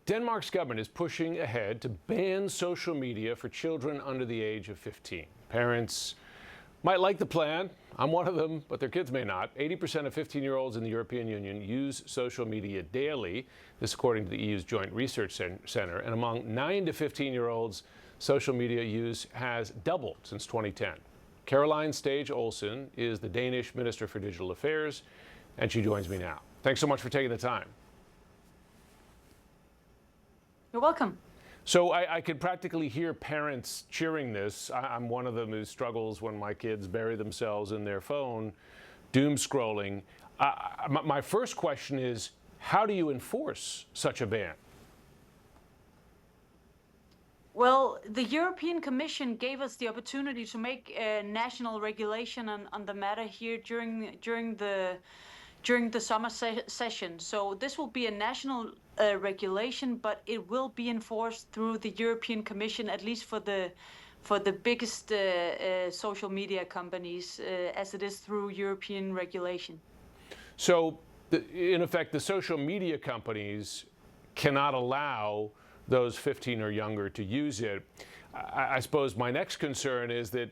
Denmark's government is pushing ahead to ban social media for children under the age of 15. Parents might like the plan. I'm one of them, but their kids may not. 80% of 15-year-olds in the European Union use social media daily. This according to the EU's Joint Research Center. And among 9 to 15-year-olds, social media use has doubled since 2010. Caroline Stage Olsen is the Danish Minister for Digital Affairs, and she joins me now. Thanks so much for taking the time. You're welcome. So I could practically hear parents cheering this. I'm one of them who struggles when my kids bury themselves in their phone, doom scrolling. My first question is, how do you enforce such a ban? Well, the European Commission gave us the opportunity to make a national regulation on the matter here during the summer session. So this will be a national regulation, but it will be enforced through the European Commission, at least for the biggest social media companies, as it is through European regulation. So, in effect, the social media companies cannot allow those 15 or younger to use it. I suppose my next concern is that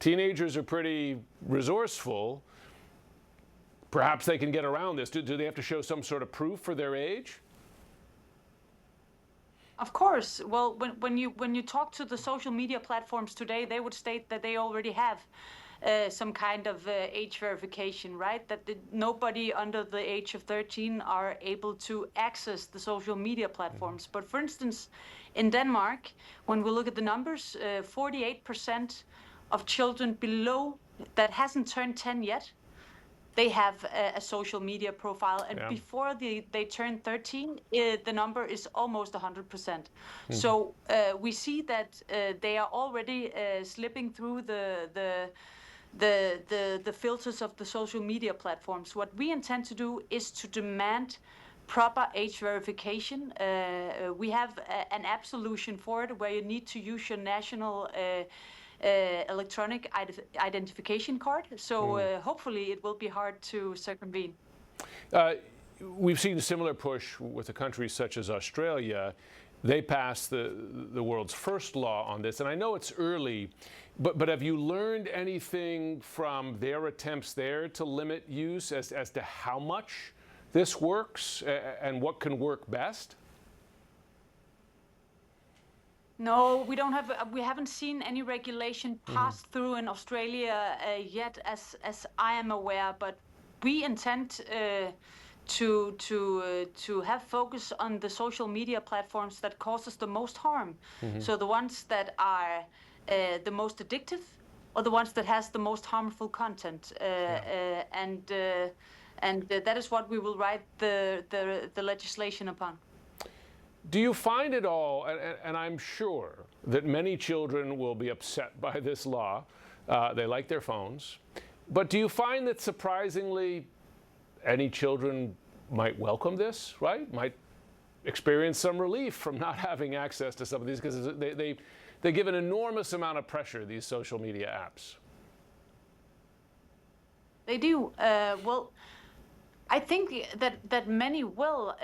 teenagers are pretty resourceful. Perhaps they can get around this. Do they have to show some sort of proof for their age? Of course. Well, when you talk to the social media platforms today, they would state that they already have some kind of age verification, right? That nobody under the age of 13 are able to access the social media platforms. But for instance, in Denmark, when we look at the numbers, 48% of children below that hasn't turned 10 yet, they have a social media profile, and before they turn 13, the number is almost 100%. So we see that they are already slipping through the filters of the social media platforms. What we intend to do is to demand proper age verification. We have an app solution for it, where you need to use your national electronic identification card. So hopefully it will be hard to circumvent. We've seen a similar push with countries such as Australia. They passed the world's first law on this, and I know it's early, but have you learned anything from their attempts there to limit use as to how much this works and what can work best? No, we haven't seen any regulation passed through in Australia yet, as I am aware. But we intend to have focus on the social media platforms that cause us the most harm. So the ones that are the most addictive, or the ones that has the most harmful content, and that is what we will write the legislation upon. Do you find it all, and I'm sure that many children will be upset by this law, they like their phones, but do you find that surprisingly any children might welcome this, right? Might experience some relief from not having access to some of these, because they give an enormous amount of pressure, these social media apps. They do. Well, I think that many will.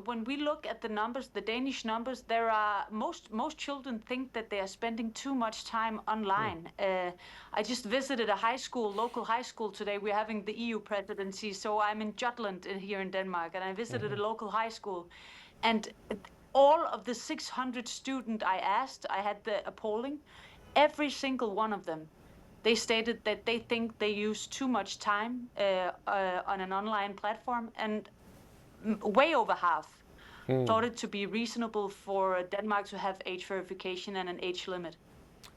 When we look at the numbers, the Danish numbers, there are most children think that they are spending too much time online. I just visited a local high school today. We're having the EU presidency, so I'm in Jutland here in Denmark, and I visited a local high school, and all of the 600 students I asked, I had a polling, every single one of them, they stated that they think they use too much time on an online platform, and way over half thought it to be reasonable for Denmark to have age verification and an age limit.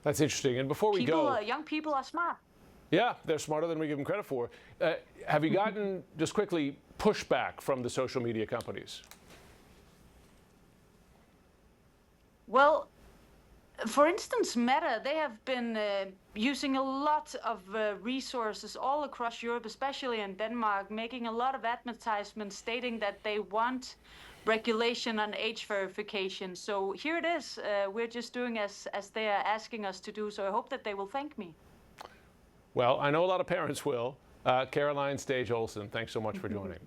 That's interesting. And before we go, young people are smart. Yeah, they're smarter than we give them credit for. Have you gotten, just quickly, pushback from the social media companies? Well, for instance, Meta, they have been using a lot of resources all across Europe, especially in Denmark, making a lot of advertisements stating that they want regulation on age verification. So here it is. We're just doing as they are asking us to do. So I hope that they will thank me. Well, I know a lot of parents will. Caroline Stage Olsen, thanks so much for joining.